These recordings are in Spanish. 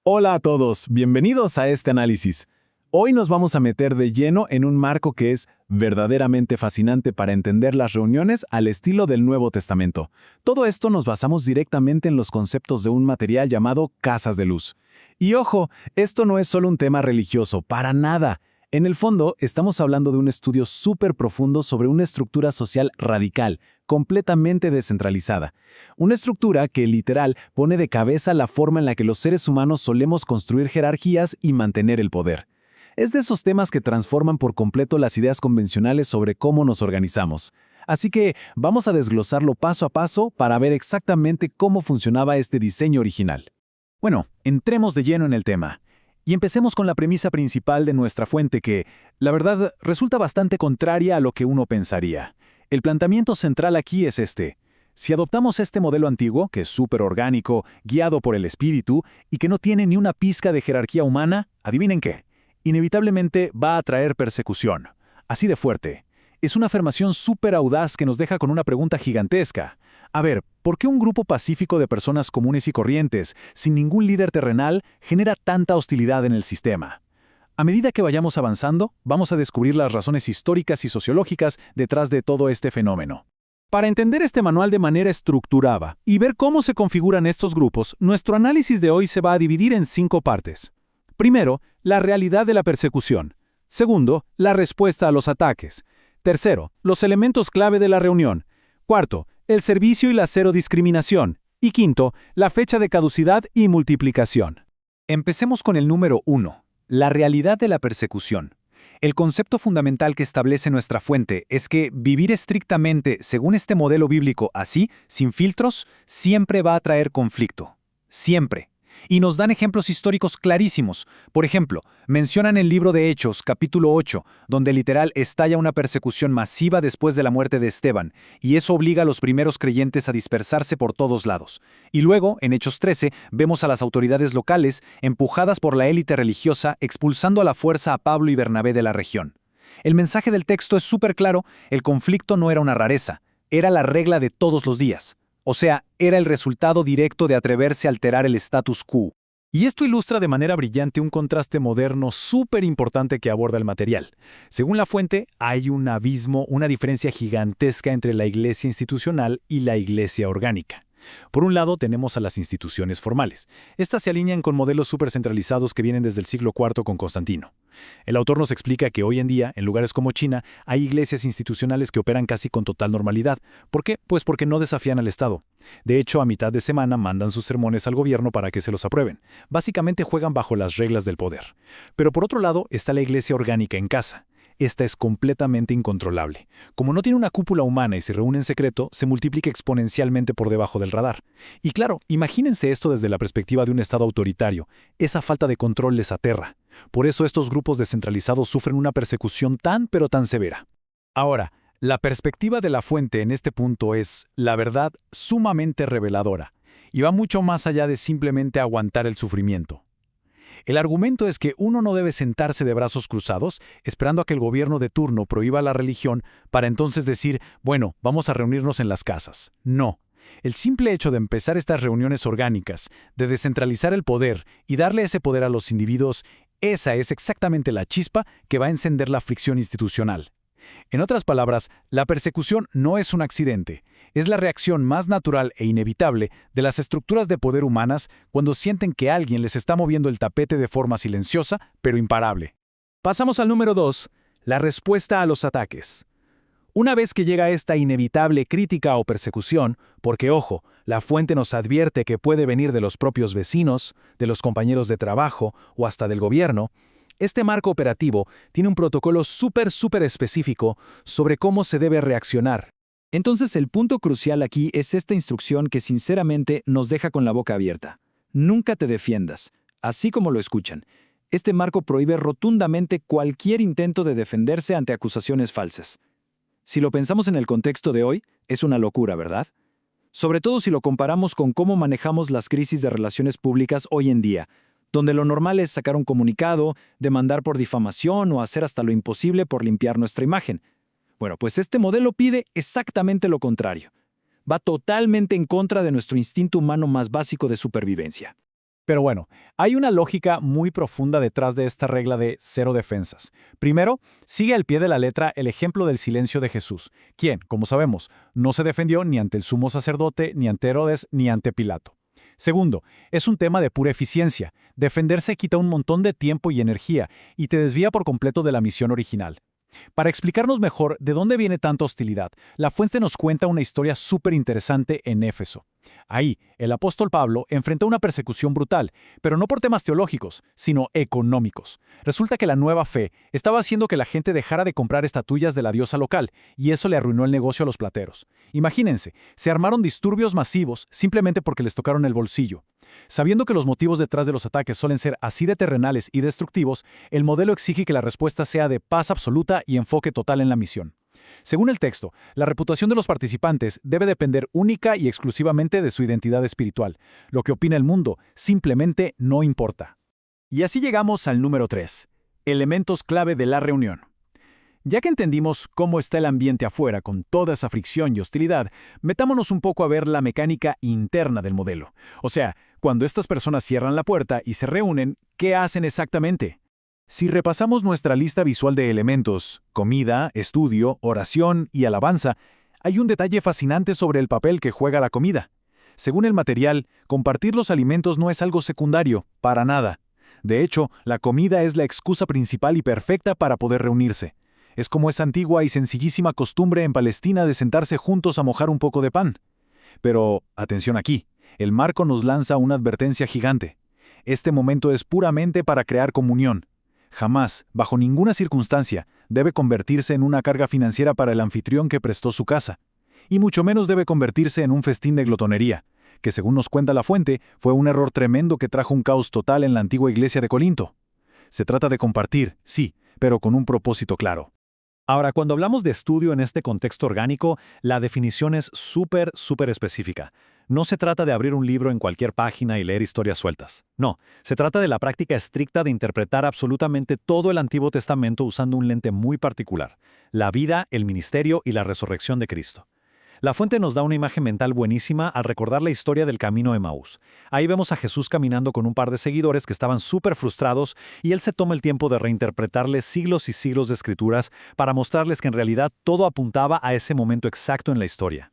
Hola a todos, bienvenidos a este análisis. Hoy nos vamos a meter de lleno en un marco que es verdaderamente fascinante para entender las reuniones al estilo del Nuevo Testamento. Todo esto nos basamos directamente en los conceptos de un material llamado casas de luz. Y ojo, esto no es solo un tema religioso, para nada. En el fondo, estamos hablando de un estudio súper profundo sobre una estructura social radical, completamente descentralizada. Una estructura que, literal, pone de cabeza la forma en la que los seres humanos solemos construir jerarquías y mantener el poder. Es de esos temas que transforman por completo las ideas convencionales sobre cómo nos organizamos. Así que vamos a desglosarlo paso a paso para ver exactamente cómo funcionaba este diseño original. Bueno, entremos de lleno en el tema. Y empecemos con la premisa principal de nuestra fuente que, la verdad, resulta bastante contraria a lo que uno pensaría. El planteamiento central aquí es este. Si adoptamos este modelo antiguo, que es súper orgánico, guiado por el espíritu, y que no tiene ni una pizca de jerarquía humana, ¿adivinen qué? Inevitablemente va a traer persecución. Así de fuerte. Es una afirmación súper audaz que nos deja con una pregunta gigantesca. A ver, ¿por qué un grupo pacífico de personas comunes y corrientes, sin ningún líder terrenal, genera tanta hostilidad en el sistema? A medida que vayamos avanzando, vamos a descubrir las razones históricas y sociológicas detrás de todo este fenómeno. Para entender este manual de manera estructurada y ver cómo se configuran estos grupos, nuestro análisis de hoy se va a dividir en 5 partes. Primero, la realidad de la persecución. Segundo, la respuesta a los ataques. Tercero, los elementos clave de la reunión. Cuarto, el servicio y la cero discriminación. Y quinto, la fecha de caducidad y multiplicación. Empecemos con el número 1, la realidad de la persecución. El concepto fundamental que establece nuestra fuente es que vivir estrictamente según este modelo bíblico así, sin filtros, siempre va a traer conflicto. Siempre. Y nos dan ejemplos históricos clarísimos. Por ejemplo, mencionan el libro de Hechos, capítulo 8, donde literal estalla una persecución masiva después de la muerte de Esteban, y eso obliga a los primeros creyentes a dispersarse por todos lados. Y luego, en Hechos 13, vemos a las autoridades locales, empujadas por la élite religiosa, expulsando a la fuerza a Pablo y Bernabé de la región. El mensaje del texto es súper claro: el conflicto no era una rareza, era la regla de todos los días. O sea, era el resultado directo de atreverse a alterar el status quo. Y esto ilustra de manera brillante un contraste moderno súper importante que aborda el material. Según la fuente, hay un abismo, una diferencia gigantesca entre la iglesia institucional y la iglesia orgánica. Por un lado, tenemos a las instituciones formales. Estas se alinean con modelos súper centralizados que vienen desde el siglo IV con Constantino. El autor nos explica que hoy en día, en lugares como China, hay iglesias institucionales que operan casi con total normalidad. ¿Por qué? Pues porque no desafían al Estado. De hecho, a mitad de semana mandan sus sermones al gobierno para que se los aprueben. Básicamente juegan bajo las reglas del poder. Pero por otro lado está la iglesia orgánica en casa. Esta es completamente incontrolable. Como no tiene una cúpula humana y se reúne en secreto, se multiplica exponencialmente por debajo del radar. Y claro, imagínense esto desde la perspectiva de un Estado autoritario. Esa falta de control les aterra. Por eso estos grupos descentralizados sufren una persecución tan pero tan severa. Ahora, la perspectiva de la fuente en este punto es, la verdad, sumamente reveladora, y va mucho más allá de simplemente aguantar el sufrimiento. El argumento es que uno no debe sentarse de brazos cruzados esperando a que el gobierno de turno prohíba la religión para entonces decir, bueno, vamos a reunirnos en las casas. No. El simple hecho de empezar estas reuniones orgánicas, de descentralizar el poder y darle ese poder a los individuos, esa es exactamente la chispa que va a encender la fricción institucional. En otras palabras, la persecución no es un accidente, es la reacción más natural e inevitable de las estructuras de poder humanas cuando sienten que alguien les está moviendo el tapete de forma silenciosa, pero imparable. Pasamos al número 2, la respuesta a los ataques. Una vez que llega esta inevitable crítica o persecución, porque ojo, la fuente nos advierte que puede venir de los propios vecinos, de los compañeros de trabajo o hasta del gobierno, este marco operativo tiene un protocolo súper específico sobre cómo se debe reaccionar. Entonces el punto crucial aquí es esta instrucción que sinceramente nos deja con la boca abierta. Nunca te defiendas, así como lo escuchan. Este marco prohíbe rotundamente cualquier intento de defenderse ante acusaciones falsas. Si lo pensamos en el contexto de hoy, es una locura, ¿verdad? Sobre todo si lo comparamos con cómo manejamos las crisis de relaciones públicas hoy en día, donde lo normal es sacar un comunicado, demandar por difamación o hacer hasta lo imposible por limpiar nuestra imagen. Bueno, pues este modelo pide exactamente lo contrario. Va totalmente en contra de nuestro instinto humano más básico de supervivencia. Pero bueno, hay una lógica muy profunda detrás de esta regla de cero defensas. Primero, sigue al pie de la letra el ejemplo del silencio de Jesús, quien, como sabemos, no se defendió ni ante el sumo sacerdote, ni ante Herodes, ni ante Pilato. Segundo, es un tema de pura eficiencia. Defenderse quita un montón de tiempo y energía y te desvía por completo de la misión original. Para explicarnos mejor de dónde viene tanta hostilidad, la fuente nos cuenta una historia súper interesante en Éfeso. Ahí, el apóstol Pablo enfrentó una persecución brutal, pero no por temas teológicos, sino económicos. Resulta que la nueva fe estaba haciendo que la gente dejara de comprar estatuillas de la diosa local, y eso le arruinó el negocio a los plateros. Imagínense, se armaron disturbios masivos simplemente porque les tocaron el bolsillo. Sabiendo que los motivos detrás de los ataques suelen ser así de terrenales y destructivos, el modelo exige que la respuesta sea de paz absoluta y enfoque total en la misión. Según el texto, la reputación de los participantes debe depender única y exclusivamente de su identidad espiritual. Lo que opina el mundo simplemente no importa. Y así llegamos al número 3, elementos clave de la reunión. Ya que entendimos cómo está el ambiente afuera con toda esa fricción y hostilidad, metámonos un poco a ver la mecánica interna del modelo. O sea, cuando estas personas cierran la puerta y se reúnen, ¿qué hacen exactamente? Si repasamos nuestra lista visual de elementos, comida, estudio, oración y alabanza, hay un detalle fascinante sobre el papel que juega la comida. Según el material, compartir los alimentos no es algo secundario, para nada. De hecho, la comida es la excusa principal y perfecta para poder reunirse. Es como esa antigua y sencillísima costumbre en Palestina de sentarse juntos a mojar un poco de pan. Pero, atención aquí, el marco nos lanza una advertencia gigante. Este momento es puramente para crear comunión. Jamás, bajo ninguna circunstancia, debe convertirse en una carga financiera para el anfitrión que prestó su casa. Y mucho menos debe convertirse en un festín de glotonería, que según nos cuenta la fuente, fue un error tremendo que trajo un caos total en la antigua iglesia de Corinto. Se trata de compartir, sí, pero con un propósito claro. Ahora, cuando hablamos de estudio en este contexto orgánico, la definición es súper específica. No se trata de abrir un libro en cualquier página y leer historias sueltas. No, se trata de la práctica estricta de interpretar absolutamente todo el Antiguo Testamento usando un lente muy particular: la vida, el ministerio y la resurrección de Cristo. La fuente nos da una imagen mental buenísima al recordar la historia del camino de Emaús. Ahí vemos a Jesús caminando con un par de seguidores que estaban súper frustrados y él se toma el tiempo de reinterpretarles siglos y siglos de escrituras para mostrarles que en realidad todo apuntaba a ese momento exacto en la historia.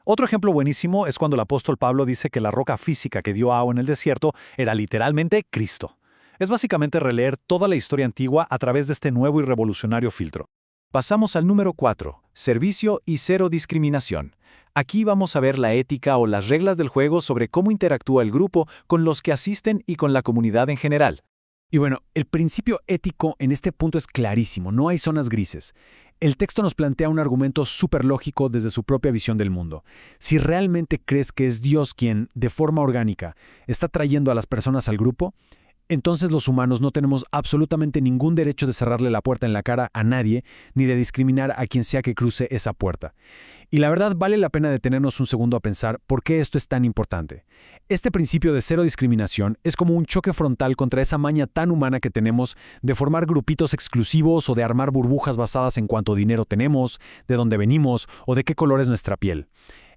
Otro ejemplo buenísimo es cuando el apóstol Pablo dice que la roca física que dio agua en el desierto era literalmente Cristo. Es básicamente releer toda la historia antigua a través de este nuevo y revolucionario filtro. Pasamos al número 4, servicio y cero discriminación. Aquí vamos a ver la ética o las reglas del juego sobre cómo interactúa el grupo con los que asisten y con la comunidad en general. Y bueno, el principio ético en este punto es clarísimo, no hay zonas grises. El texto nos plantea un argumento súper lógico desde su propia visión del mundo. Si realmente crees que es Dios quien, de forma orgánica, está trayendo a las personas al grupo, entonces los humanos no tenemos absolutamente ningún derecho de cerrarle la puerta en la cara a nadie, ni de discriminar a quien sea que cruce esa puerta. Y la verdad vale la pena detenernos un segundo a pensar por qué esto es tan importante. Este principio de cero discriminación es como un choque frontal contra esa maña tan humana que tenemos de formar grupitos exclusivos o de armar burbujas basadas en cuánto dinero tenemos, de dónde venimos o de qué color es nuestra piel.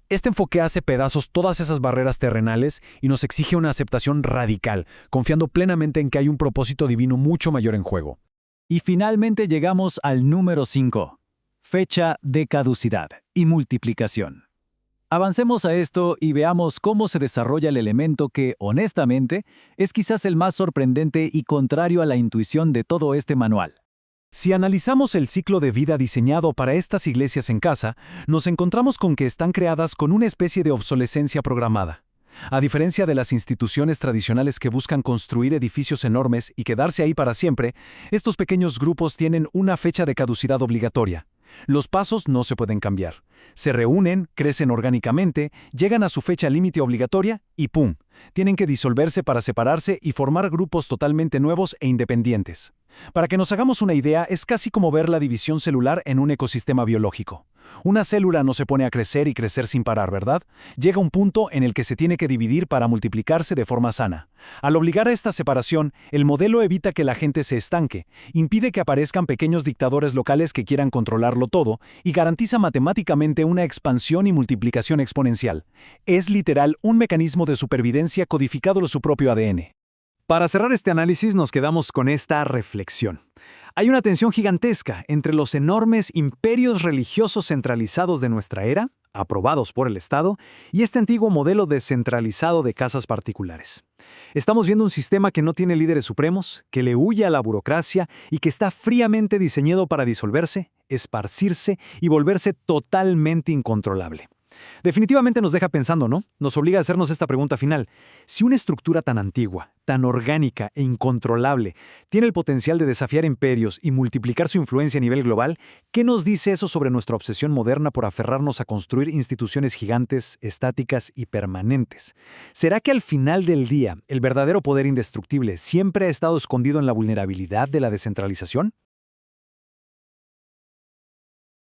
Este enfoque hace pedazos todas esas barreras terrenales y nos exige una aceptación radical, confiando plenamente en que hay un propósito divino mucho mayor en juego. Y finalmente llegamos al número 5, fecha de caducidad y multiplicación. Avancemos a esto y veamos cómo se desarrolla el elemento que, honestamente, es quizás el más sorprendente y contrario a la intuición de todo este manual. Si analizamos el ciclo de vida diseñado para estas iglesias en casa, nos encontramos con que están creadas con una especie de obsolescencia programada. A diferencia de las instituciones tradicionales que buscan construir edificios enormes y quedarse ahí para siempre, estos pequeños grupos tienen una fecha de caducidad obligatoria. Los pasos no se pueden cambiar. Se reúnen, crecen orgánicamente, llegan a su fecha límite obligatoria y ¡pum! Tienen que disolverse para separarse y formar grupos totalmente nuevos e independientes. Para que nos hagamos una idea, es casi como ver la división celular en un ecosistema biológico. Una célula no se pone a crecer y crecer sin parar, ¿verdad? Llega un punto en el que se tiene que dividir para multiplicarse de forma sana. Al obligar a esta separación, el modelo evita que la gente se estanque, impide que aparezcan pequeños dictadores locales que quieran controlarlo todo y garantiza matemáticamente una expansión y multiplicación exponencial. Es literal un mecanismo de supervivencia codificado en su propio ADN. Para cerrar este análisis nos quedamos con esta reflexión. Hay una tensión gigantesca entre los enormes imperios religiosos centralizados de nuestra era, aprobados por el Estado, y este antiguo modelo descentralizado de casas particulares. Estamos viendo un sistema que no tiene líderes supremos, que le huye a la burocracia y que está fríamente diseñado para disolverse, esparcirse y volverse totalmente incontrolable. Definitivamente nos deja pensando, ¿no? Nos obliga a hacernos esta pregunta final. Si una estructura tan antigua, tan orgánica e incontrolable tiene el potencial de desafiar imperios y multiplicar su influencia a nivel global, ¿qué nos dice eso sobre nuestra obsesión moderna por aferrarnos a construir instituciones gigantes, estáticas y permanentes? ¿Será que al final del día, el verdadero poder indestructible siempre ha estado escondido en la vulnerabilidad de la descentralización?